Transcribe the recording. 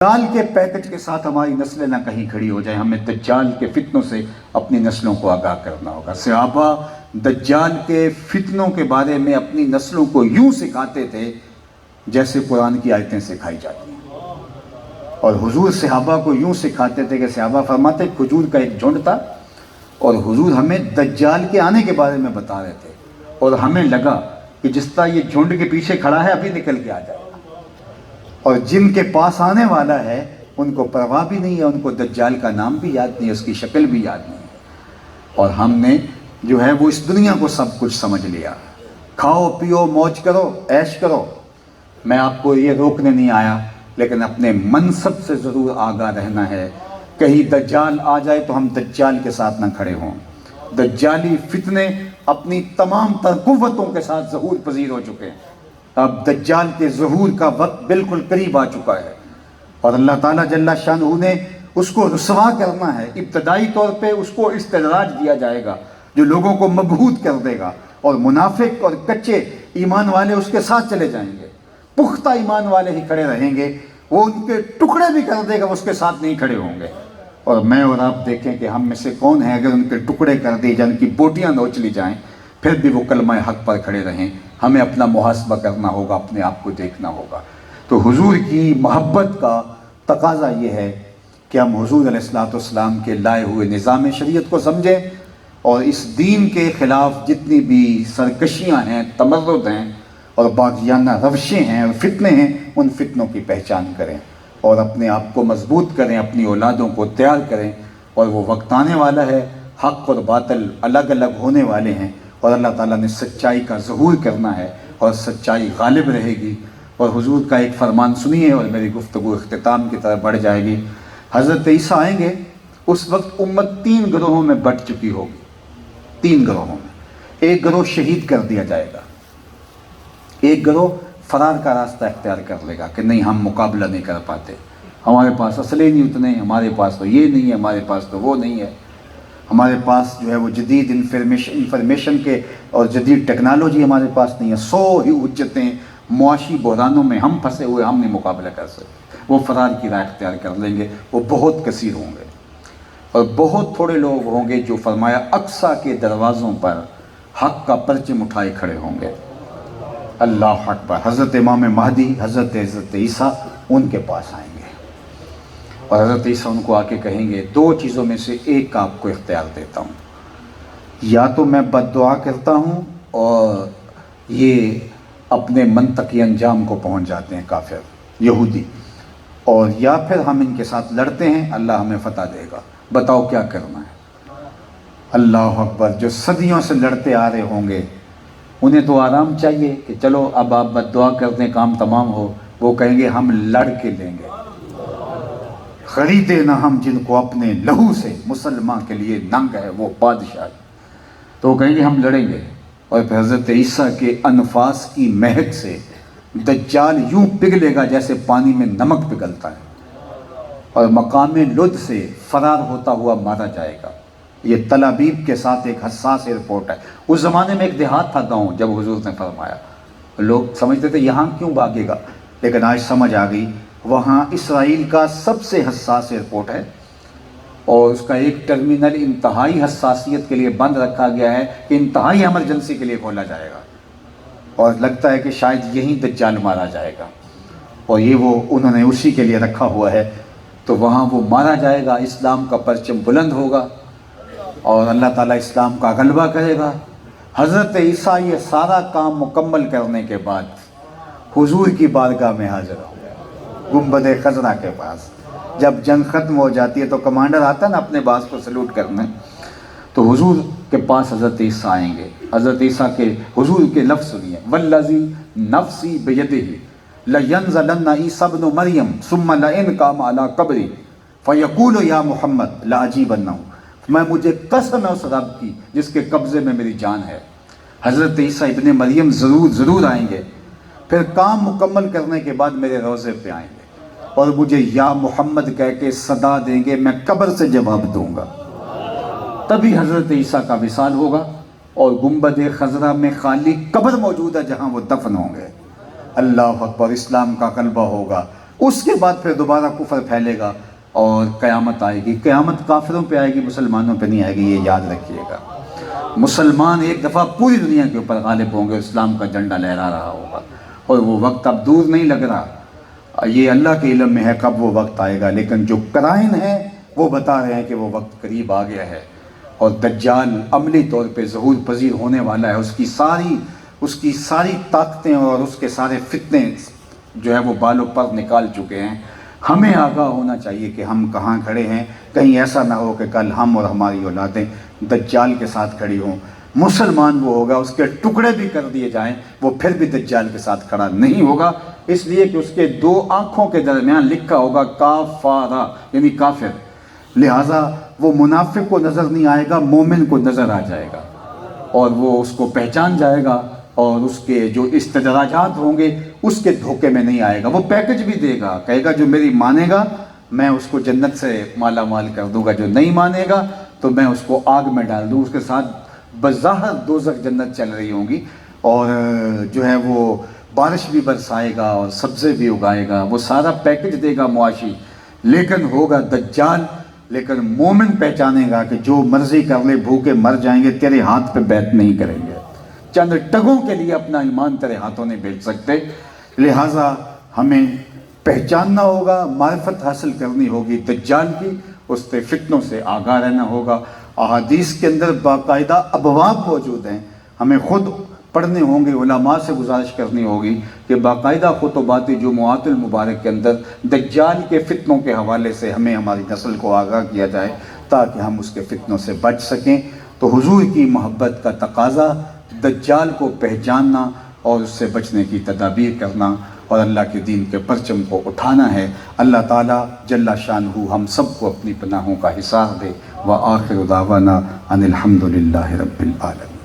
دجال کے پیکج کے ساتھ ہماری نسلیں نہ کہیں کھڑی ہو جائیں، ہمیں دجال کے فتنوں سے اپنی نسلوں کو آگاہ کرنا ہوگا۔ صحابہ دجال کے فتنوں کے بارے میں اپنی نسلوں کو یوں سکھاتے تھے جیسے قرآن کی آیتیں سکھائی جاتی ہیں، اور حضور صحابہ کو یوں سکھاتے تھے کہ صحابہ فرماتے کھجور کا ایک جھنڈ تھا اور حضور ہمیں دجال کے آنے کے بارے میں بتا رہے تھے، اور ہمیں لگا کہ جس طرح یہ جھنڈ کے پیچھے کھڑا ہے ابھی نکل کے آ جائے گا، اور جن کے پاس آنے والا ہے ان کو پرواہ بھی نہیں ہے، ان کو دجال کا نام بھی یاد نہیں ہے، اس کی شکل بھی یاد نہیں ہے، اور ہم نے جو ہے وہ اس دنیا کو سب کچھ سمجھ لیا۔ کھاؤ پیو موج کرو عیش کرو، میں آپ کو یہ روکنے نہیں آیا، لیکن اپنے منصب سے ضرور آگاہ رہنا ہے۔ کہیں دجال آ جائے تو ہم دجال کے ساتھ نہ کھڑے ہوں۔ دجالی فتنے اپنی تمام تر قوتوں کے ساتھ ظہور پذیر ہو چکے ہیں، اب دجال کے ظہور کا وقت بالکل قریب آ چکا ہے، اور اللہ تعالیٰ جل شانہ نے اس کو رسوا کرنا ہے۔ ابتدائی طور پہ اس کو استدراج دیا جائے گا جو لوگوں کو مبہوت کر دے گا، اور منافق اور کچے ایمان والے اس کے ساتھ چلے جائیں گے، پختہ ایمان والے ہی کھڑے رہیں گے، وہ ان کے ٹکڑے بھی کر دے گا، اس کے ساتھ نہیں کھڑے ہوں گے۔ اور میں اور آپ دیکھیں کہ ہم میں سے کون ہیں اگر ان کے ٹکڑے کر دی جائیں، ان کی بوٹیاں نوچ لی جائیں، پھر بھی وہ کلمہ حق پر کھڑے رہیں۔ ہمیں اپنا محاسبہ کرنا ہوگا، اپنے آپ کو دیکھنا ہوگا۔ تو حضور کی محبت کا تقاضا یہ ہے کہ ہم حضور علیہ السلام کے لائے ہوئے نظام شریعت کو سمجھیں، اور اس دین کے خلاف جتنی بھی سرکشیاں ہیں، تمرد ہیں اور باغیانہ روشیں ہیں اور فتنے ہیں، ان فتنوں کی پہچان کریں اور اپنے آپ کو مضبوط کریں، اپنی اولادوں کو تیار کریں۔ اور وہ وقت آنے والا ہے، حق اور باطل الگ الگ ہونے والے ہیں، اور اللہ تعالیٰ نے سچائی کا ظہور کرنا ہے، اور سچائی غالب رہے گی۔ اور حضور کا ایک فرمان سنیے اور میری گفتگو اختتام کی طرف بڑھ جائے گی۔ حضرت عیسیٰ آئیں گے، اس وقت امت 3 گروہوں میں بٹ چکی ہوگی، 3 گروہوں میں۔ ایک گروہ شہید کر دیا جائے گا، ایک گروہ فرار کا راستہ اختیار کر لے گا کہ نہیں ہم مقابلہ نہیں کر پاتے، ہمارے پاس اسلحے نہیں اتنے، ہمارے پاس تو یہ نہیں ہے، ہمارے پاس تو وہ نہیں ہے، ہمارے پاس جو ہے وہ جدید انفارمیشن کے اور جدید ٹیکنالوجی ہمارے پاس نہیں ہے، 100 ہی حجتیں، معاشی بحرانوں میں ہم پھنسے ہوئے، ہم نہیں مقابلہ کر سکتے۔ وہ فرار کی راہ اختیار کر لیں گے، وہ بہت کثیر ہوں گے، اور بہت تھوڑے لوگ ہوں گے جو فرمایا اقصیٰ کے دروازوں پر حق کا پرچم اٹھائے کھڑے ہوں گے۔ اللہ اکبر۔ حضرت امام مہدی، حضرت عیسیٰ ان کے پاس آئیں گے، اور حضرت عیسیٰ ان کو آ کے کہیں گے 2 چیزوں میں سے ایک کا آپ کو اختیار دیتا ہوں، یا تو میں بد دعا کرتا ہوں اور یہ اپنے منطقی انجام کو پہنچ جاتے ہیں کافر یہودی، اور یا پھر ہم ان کے ساتھ لڑتے ہیں، اللہ ہمیں فتح دے گا، بتاؤ کیا کرنا ہے۔ اللہ اکبر۔ جو صدیوں سے لڑتے آ رہے ہوں گے انہیں تو آرام چاہیے کہ چلو اب آپ بد دعا کر دیں کام تمام ہو، وہ کہیں گے ہم لڑ کے لیں گے، خریدے نہ ہم جن کو اپنے لہو سے، مسلمان کے لیے ننگ ہے وہ بادشاہ، تو وہ کہیں گے ہم لڑیں گے۔ اور پھر حضرت عیسیٰ کے انفاس کی مہک سے دجال یوں پگھلے گا جیسے پانی میں نمک پگھلتا ہے، اور مقام لد سے فرار ہوتا ہوا مارا جائے گا۔ یہ تل ابیب کے ساتھ ایک حساس ایئرپورٹ ہے۔ اس زمانے میں ایک دیہات تھا، گاؤں، جب حضور نے فرمایا لوگ سمجھتے تھے یہاں کیوں بھاگے گا، لیکن آج سمجھ آ گئی وہاں اسرائیل کا سب سے حساس ایئرپورٹ ہے، اور اس کا ایک ٹرمینل انتہائی حساسیت کے لیے بند رکھا گیا ہے کہ انتہائی ایمرجنسی کے لیے کھولا جائے گا، اور لگتا ہے کہ شاید یہیں دجال مارا جائے گا، اور یہ وہ انہوں نے اسی کے لیے رکھا ہوا ہے۔ تو وہاں وہ مارا جائے گا، اسلام کا پرچم بلند ہوگا، اور اللہ تعالیٰ اسلام کا غلبہ کرے گا۔ حضرت عیسیٰ یہ سارا کام مکمل کرنے کے بعد حضور کی بارگاہ میں حاضر ہوں گے، گنبد خضرا کے پاس۔ جب جنگ ختم ہو جاتی ہے تو کمانڈر آتا ہے نا اپنے باز کو سلوٹ کرنے، تو حضور کے پاس حضرت عیسیٰ آئیں گے۔ حضرت عیسیٰ کے حضور کے لفظ سنیے، والذی نفسی بیدہ لینزلن عیسیٰ ابن مریم ثم لئن قام علی قبری فیقول یا محمد لاجیبنہ، میں مجھے قسم ہے اس رب کی جس کے قبضے میں میری جان ہے، حضرت عیسیٰ ابن مریم ضرور آئیں گے، پھر کام مکمل کرنے کے بعد میرے روضے پہ آئیں گے اور مجھے یا محمد کہہ کے صدا دیں گے، میں قبر سے جواب دوں گا، تبھی حضرت عیسیٰ کا وصال ہوگا، اور گنبد خضرا میں خالی قبر موجود ہے جہاں وہ دفن ہوں گے۔ اللہ اکبر۔ اسلام کا غلبہ ہوگا، اس کے بعد پھر دوبارہ کفر پھیلے گا اور قیامت آئے گی. قیامت کافروں پہ آئے گی، مسلمانوں پہ نہیں آئے گی، یہ یاد رکھیے گا. مسلمان ایک دفعہ پوری دنیا کے اوپر غالب ہوں گے، اسلام کا جھنڈا لہرا رہا ہوگا، اور وہ وقت اب دور نہیں لگ رہا. یہ اللہ کے علم میں ہے کب وہ وقت آئے گا، لیکن جو قرائن ہیں وہ بتا رہے ہیں کہ وہ وقت قریب آ گیا ہے، اور دجال عملی طور پہ ظہور پذیر ہونے والا ہے. اس کی ساری طاقتیں اور اس کے سارے فتنے جو ہے وہ بالوں پر نکال چکے ہیں. ہمیں آگاہ ہونا چاہیے کہ ہم کہاں کھڑے ہیں. کہیں ایسا نہ ہو کہ کل ہم اور ہماری اولادیں دجال کے ساتھ کھڑی ہوں. مسلمان وہ ہوگا، اس کے ٹکڑے بھی کر دیے جائیں، وہ پھر بھی دجال کے ساتھ کھڑا نہیں ہوگا، اس لیے کہ اس کے 2 آنکھوں کے درمیان لکھا ہوگا کافارہ، یعنی کافر. لہٰذا وہ منافق کو نظر نہیں آئے گا، مومن کو نظر آ جائے گا، اور وہ اس کو پہچان جائے گا، اور اس کے جو استدراجات ہوں گے اس کے دھوکے میں نہیں آئے گا. وہ پیکج بھی دے گا، کہے گا جو میری مانے گا میں اس کو جنت سے مالا مال کر دوں گا، جو نہیں مانے گا تو میں اس کو آگ میں ڈال دوں. اس کے ساتھ بظاہر دوزخ جنت چل رہی ہوں گی، اور جو ہے وہ بارش بھی برسائے گا اور سبزے بھی اگائے گا، وہ سارا پیکج دے گا معاشی. لیکن ہوگا دجال، لیکن مومن پہچانے گا کہ جو مرضی کر لے، بھوکے مر جائیں گے، تیرے ہاتھ پہ بیعت نہیں کریں گے. چند ٹگوں کے لیے اپنا ایمان تیرے ہاتھوں نہیں بیچ سکتے. لہٰذا ہمیں پہچاننا ہوگا، معرفت حاصل کرنی ہوگی دجال کی، اس سے فتنوں سے آگاہ رہنا ہوگا. احادیث کے اندر باقاعدہ ابواب موجود ہیں، ہمیں خود پڑھنے ہوں گے. علماء سے گزارش کرنی ہوگی کہ باقاعدہ خطبات جمعات المبارک کے اندر دجال کے فتنوں کے حوالے سے ہمیں ہماری نسل کو آگاہ کیا جائے تاکہ ہم اس کے فتنوں سے بچ سکیں. تو حضور کی محبت کا تقاضا دجال کو پہچاننا اور اس سے بچنے کی تدابیر کرنا اور اللہ کے دین کے پرچم کو اٹھانا ہے. اللہ تعالیٰ جل شانہ ہم سب کو اپنی پناہوں کا حصار دے. وآخر دعوانا ان الحمد للہ رب العالمین.